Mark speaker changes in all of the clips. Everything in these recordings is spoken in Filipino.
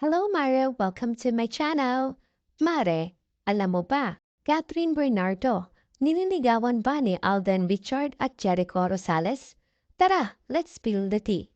Speaker 1: Hello, Mare. Welcome to my channel. Mare, alam mo ba, Catherine Bernardo, nililigawan ba ni Alden Richard at Jericho Rosales? Tara, let's spill the tea.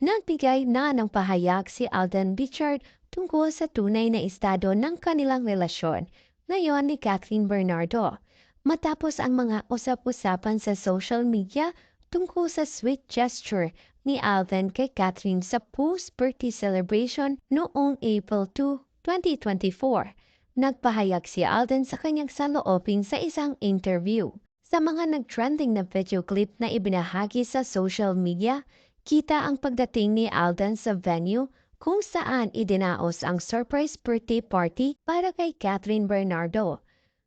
Speaker 1: Nagbigay na ng pahayag si Alden Richard tungkol sa tunay na estado ng kanilang relasyon ngayon ni Catherine Bernardo. Matapos ang mga usap-usapan sa social media tungkol sa sweet gesture ni Alden kay Catherine sa post-birthday celebration noong April 2, 2024. Nagpahayag si Alden sa kanyang saloobin sa isang interview. Sa mga nag-trending na video clip na ibinahagi sa social media, kita ang pagdating ni Alden sa venue kung saan idinaos ang surprise birthday party para kay Catherine Bernardo.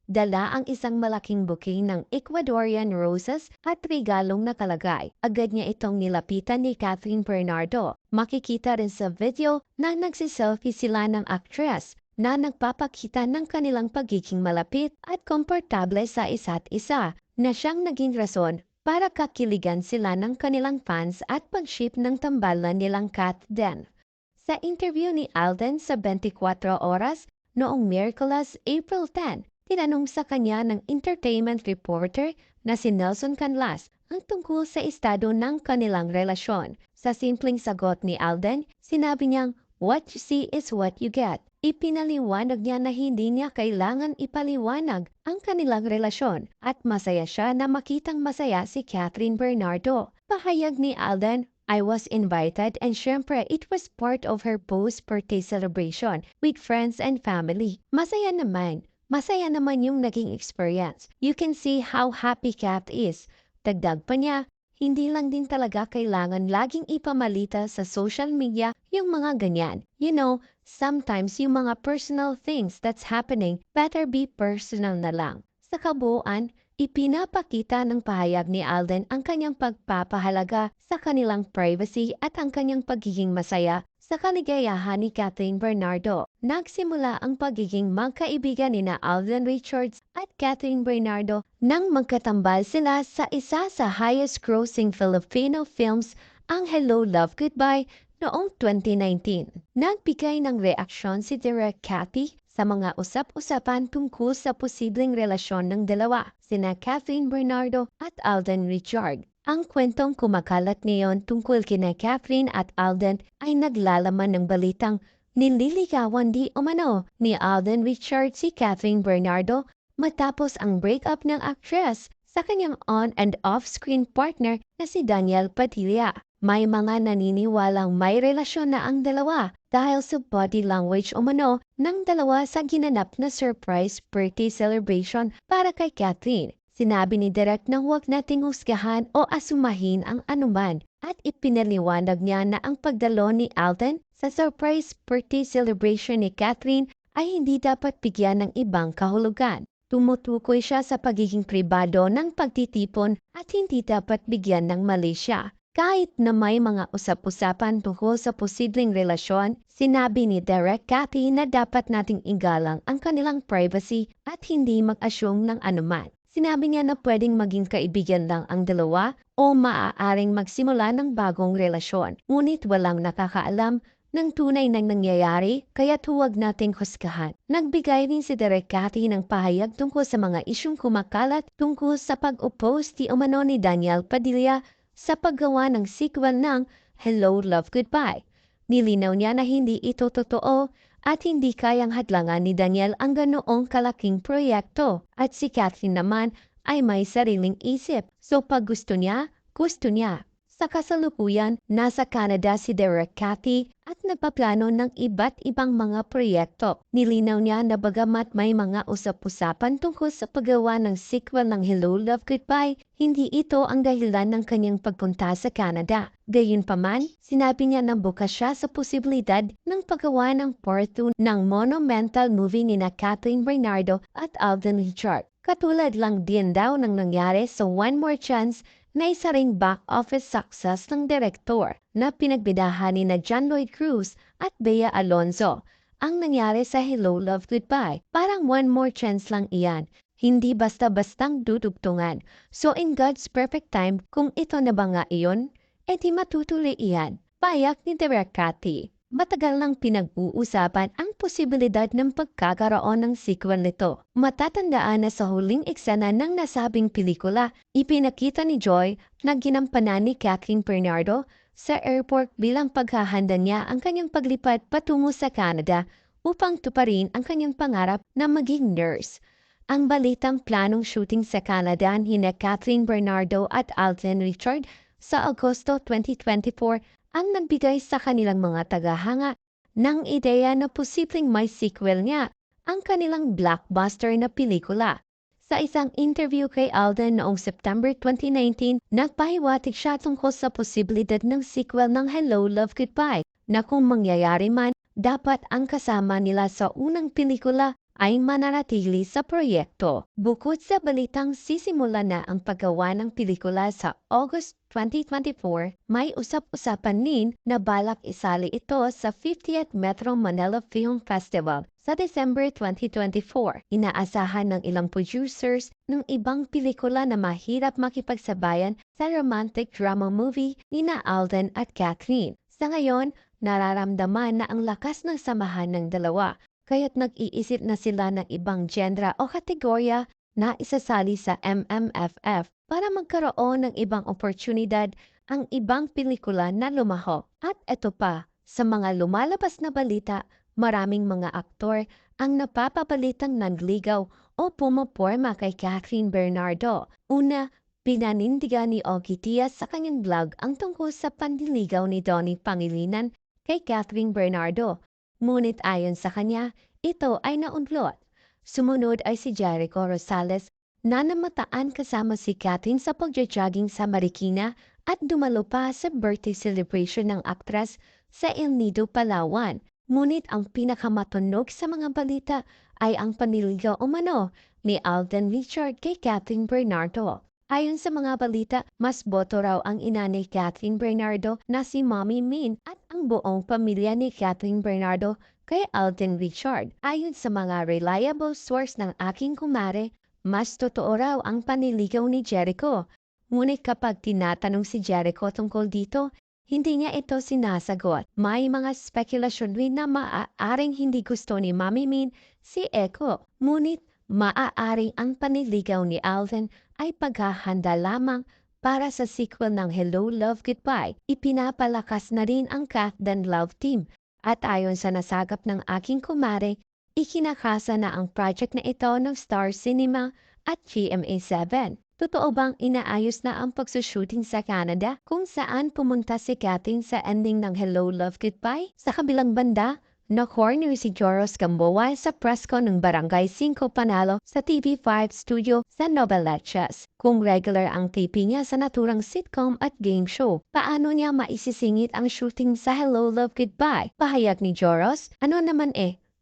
Speaker 1: Dala ang isang malaking bouquet ng Ecuadorian roses at regalong nakalagay. Agad niya itong nilapitan ni Catherine Bernardo. Makikita rin sa video na nagsiselfie sila ng actress na nagpapakita ng kanilang pagiging malapit at komportable sa isa't isa na siyang naging rason para kakiligan sila ng kanilang fans at pag-ship ng tambalan nilang Kat Den. Sa interview ni Alden sa 24 Oras noong Miyerkules, April 10, tinanong sa kanya ng entertainment reporter na si Nelson Canlas ang tungkol sa estado ng kanilang relasyon. Sa simpleng sagot ni Alden, sinabi niyang, "What you see is what you get." Ipinaliwanag niya na hindi niya kailangan ipaliwanag ang kanilang relasyon at masaya siya na makitang masaya si Catherine Bernardo. Pahayag ni Alden, "I was invited and syempre it was part of her post-birthday celebration with friends and family. Masaya naman. Masaya naman yung naging experience. You can see how happy Kat is." Dagdag pa niya, hindi lang din talaga kailangan laging ipamalita sa social media yung mga ganyan. You know, sometimes yung mga personal things that's happening better be personal na lang. Sa kabuuan, ipinapakita ng pahayag ni Alden ang kanyang pagpapahalaga sa kanilang privacy at ang kanyang pagiging masaya sa kaligayahan ni Catherine Bernardo. Nagsimula ang pagiging magkaibigan ni Alden Richards at Catherine Bernardo nang magkatambal sila sa isa sa highest-grossing Filipino films, ang Hello, Love, Goodbye, noong 2019. Nagbigay ng reaksyon si Direk Cathy sa mga usap-usapan tungkol sa posibleng relasyon ng dalawa, sina Catherine Bernardo at Alden Richard. Ang kwentong kumakalat ngayon tungkol kina Catherine at Alden ay naglalaman ng balitang nililigawan di umano ni Alden Richard si Catherine Bernardo matapos ang breakup ng actress sa kanyang on- and off-screen partner na si Daniel Padilla. May mga naniniwalang may relasyon na ang dalawa dahil sa body language umano ng dalawa sa ginanap na surprise birthday celebration para kay Catherine. Sinabi ni Direk na huwag nating husgahan o asumahin ang anuman at ipinaliwanag niya na ang pagdalo ni Alden sa surprise birthday celebration ni Catherine ay hindi dapat bigyan ng ibang kahulugan. Tumutukoy siya sa pagiging pribado ng pagtitipon at hindi dapat bigyan ng mali siya. Kahit na may mga usap-usapan tungkol sa posibleng relasyon, sinabi ni Direk Cathy na dapat nating igalang ang kanilang privacy at hindi mag-assume ng anuman. Sinabi niya na pwedeng maging kaibigan lang ang dalawa o maaaring magsimula ng bagong relasyon. Ngunit walang nakakaalam ng tunay nang nangyayari kaya huwag nating husgahan. Nagbigay rin si Direk Cathy ng pahayag tungkol sa mga isyung kumakalat tungkol sa pag-oppose di umano ni Daniel Padilla sa paggawa ng sequel ng Hello, Love, Goodbye. Nilinaw niya na hindi ito totoo at hindi kayang hadlangan ni Daniel ang ganoong kalaking proyekto at si Catherine naman ay may sariling isip. So pag gusto niya, gusto niya. Sa kasalukuyan, nasa Canada si Direk Cathy at nagpaplano ng iba't ibang mga proyekto. Nilinaw niya na bagamat may mga usap-usapan tungkol sa paggawa ng sequel ng Hello, Love, Goodbye, hindi ito ang dahilan ng kanyang pagpunta sa Canada. Gayunpaman, sinabi niya na bukas siya sa posibilidad ng paggawa ng part 2 ng monumental movie ni Catherine Bernardo at Alden Richard. Katulad lang din daw ng nangyari sa One More Chance na isa ring box office success ng direktor na pinagbidahan ni John Lloyd Cruz at Bea Alonzo. Ang nangyari sa Hello, Love, Goodbye, parang one more chance lang iyan. Hindi basta-bastang dudugtungan. So in God's perfect time, kung ito na ba nga iyon, edi matutuloy iyan. Payak ni Direk Cathy. Matagal nang pinag-uusapan ang posibilidad ng pagkakaroon ng sequel nito. Matatandaan na sa huling eksena ng nasabing pelikula, ipinakita ni Joy na ginampanan ni Kathleen Bernardo sa airport bilang paghahanda niya ang kanyang paglipad patungo sa Canada upang tuparin ang kanyang pangarap na maging nurse. Ang balitang planong shooting sa Canada ni Kathleen Bernardo at Alden Richard sa Agosto 2024 ang nagbigay sa kanilang mga tagahanga ng ideya na posibleng may sequel niya ang kanilang blockbuster na pelikula. Sa isang interview kay Alden noong September 2019, nagpahiwatig siya tungkol sa posibilidad ng sequel ng Hello, Love, Goodbye na kung mangyayari man, dapat ang kasama nila sa unang pelikula ay mananatili sa proyekto. Bukod sa balitang sisimula na ang paggawa ng pelikula sa August 2024, may usap-usapan din na balak isali ito sa 50th Metro Manila Film Festival sa December 2024. Inaasahan ng ilang producers ng ibang pelikula na mahirap makipagsabayan sa romantic drama movie ni Alden at Kathleen. Sa ngayon, nararamdaman na ang lakas ng samahan ng dalawa, kaya't nag-iisip na sila ng ibang genre o kategorya na isasali sa MMFF para magkaroon ng ibang oportunidad ang ibang pelikula na lumahok. At eto pa, sa mga lumalabas na balita, maraming mga aktor ang napapabalitang nagligaw o pumaporma kay Kathleen Bernardo. Una, pinanindigan ni Ogie Diaz sa kanyang vlog ang tungkol sa panliligaw ni Donnie Pangilinan kay Kathleen Bernardo. Ngunit ayon sa kanya, ito ay naunlot. Sumunod ay si Jericho Rosales na namataan kasama si Kathleen sa pagja-jogging sa Marikina at dumalo pa sa birthday celebration ng aktres sa El Nido, Palawan. Ngunit ang pinakamatunog sa mga balita ay ang panliligaw umano ni Alden Richard kay Kathleen Bernardo. Ayon sa mga balita, mas boto raw ang ina ni Kathleen Bernardo na si Mommy Min at ang buong pamilya ni Kathleen Bernardo kay Alden Richard. Ayon sa mga reliable source ng aking kumare, mas totoo raw ang panliligaw ni Jericho. Ngunit kapag tinatanong si Jericho tungkol dito, hindi niya ito sinasagot. May mga spekulasyon rin na maaaring hindi gusto ni Mommy Min si Echo. Ngunit maaaring ang panliligaw ni Alden ay paghahanda lamang para sa sequel ng Hello, Love, Goodbye. Ipinapalakas na rin ang Kath Dan Love Team at ayon sa nasagap ng aking kumare, ikinakasa na ang project na ito ng Star Cinema at GMA7. Totoo bang inaayos na ang pagsushooting sa Canada kung saan pumunta si Kathleen sa ending ng Hello, Love, Goodbye? Sa kabilang banda, na-corner si Joros Gamboa sa presko ng Barangay 5 Panalo sa TV5 studio sa Noveleches. Kung regular ang taping niya sa naturang sitcom at game show, paano niya maisisingit ang shooting sa Hello, Love, Goodbye? Pahayag ni Joros, ano naman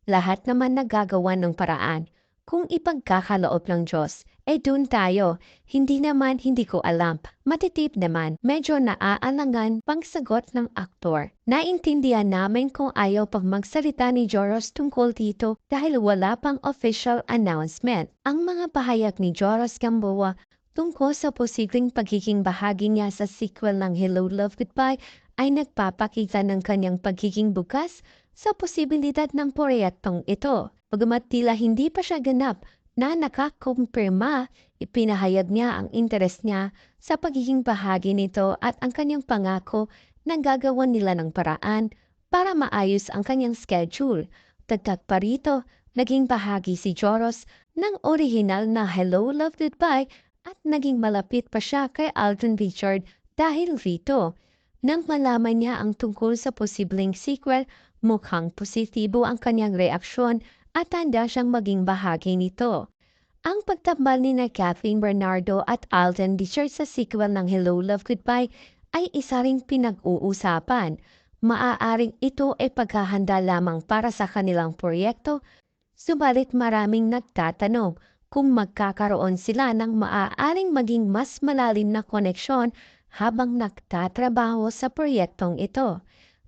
Speaker 1: lahat naman nagagawa ng paraan. Kung ipagkakaloob ng Diyos, dun tayo. Hindi naman hindi ko alam. Matitip naman, medyo naaalangan pangsagot ng aktor. Naintindihan namin kung ayaw pang magsalita ni Joros tungkol dito dahil wala pang official announcement. Ang mga pahayag ni Joros Gamboa tungkol sa posibleng pagiging bahagi niya sa sequel ng Hello, Love, Goodbye ay nagpapakita ng kanyang pagiging bukas sa posibilidad ng proyektong ito. Bagamat tila hindi pa siya ganap na nakakumpirma, ipinahayag niya ang interes niya sa pagiging bahagi nito at ang kanyang pangako na gagawan nila ng paraan para maayos ang kanyang schedule. Dagdag pa rito, naging bahagi si Joros ng original na Hello, Love, Goodbye at naging malapit pa siya kay Alden Richard dahil rito. Nang malaman niya ang tungkol sa posibleng sequel, mukhang positibo ang kanyang reaksyon at handa siyang maging bahagi nito. Ang pagtambal ni Kathleen Bernardo at Alden Richard sa sequel ng Hello, Love, Goodbye ay isa ring pinag-uusapan. Maaaring ito ay paghahanda lamang para sa kanilang proyekto, subalit maraming nagtatanong kung magkakaroon sila ng maaaring maging mas malalim na koneksyon habang nagtatrabaho sa proyektong ito.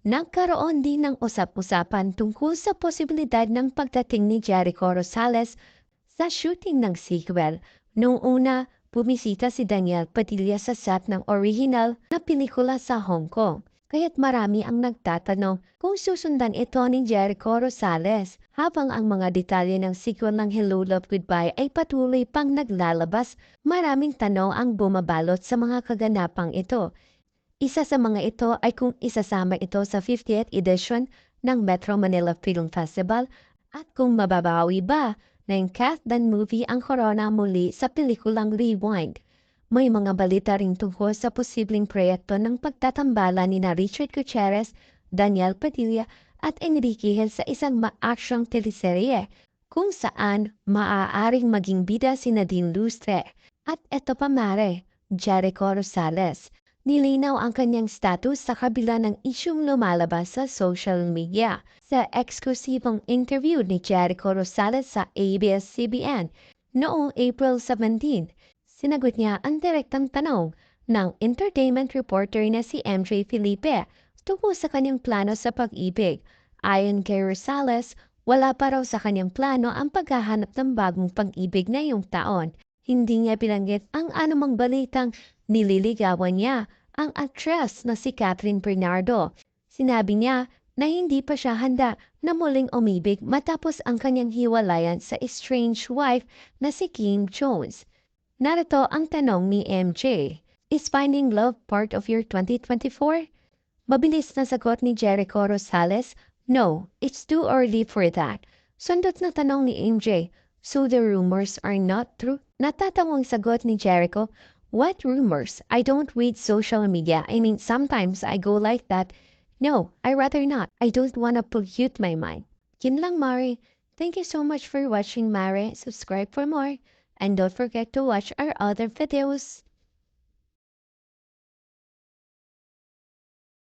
Speaker 1: Nagkaroon din ng usap-usapan tungkol sa posibilidad ng pagdating ni Jericho Rosales sa shooting ng sequel. Noong una, bumisita si Daniel Padilla sa set ng original na pelikula sa Hong Kong. Kaya't marami ang nagtatanong kung susundan ito ni Jericho Rosales habang ang mga detalye ng sequel ng Hello Love Goodbye ay patuloy pang naglalabas. Maraming tanong ang bumabalot sa mga kaganapang ito. Isa sa mga ito ay kung isasama ito sa 50th edition ng Metro Manila Film Festival at kung mababawi ba ng cast dan movie ang corona muli sa pelikulang Rewind. May mga balita ring tungkol sa posibleng proyekto ng pagtatambala ni na Richard Gutierrez, Daniel Padilla at Enrique Hill sa isang ma-actionang teleserye kung saan maaaring maging bida si Nadine Lustre. At eto pa mare, Jericho Rosales. Nilinaw ang kanyang status sa kabila ng isyung lumalabas sa social media. Sa eksklusibong interview ni Jericho Rosales sa ABS-CBN noong April 17, sinagot niya ang direktang tanong ng entertainment reporter na si MJ Felipe tungkol sa kanyang plano sa pag-ibig. Ayon kay Rosales, wala pa raw sa kanyang plano ang paghahanap ng bagong pag-ibig ngayong taon. Hindi niya binanggit ang anumang balitang nililigawan niya ang actress na si Catherine Bernardo. Sinabi niya na hindi pa siya handa na muling umibig matapos ang kanyang hiwalayan sa estranged wife na si Kim Jones. Narito ang tanong ni MJ. Is finding love part of your 2024? Mabilis na sagot ni Jericho Rosales, no, it's too early for that. Sundot na tanong ni MJ, so the rumors are not true? Natatawang sagot ni Jericho, what rumors? I don't read social media. I mean, sometimes I go like that. No, I rather not. I don't wanna pollute my mind. Yun lang, Mari. Thank you so much for watching, Mari. Subscribe for more. And don't forget to watch our other videos.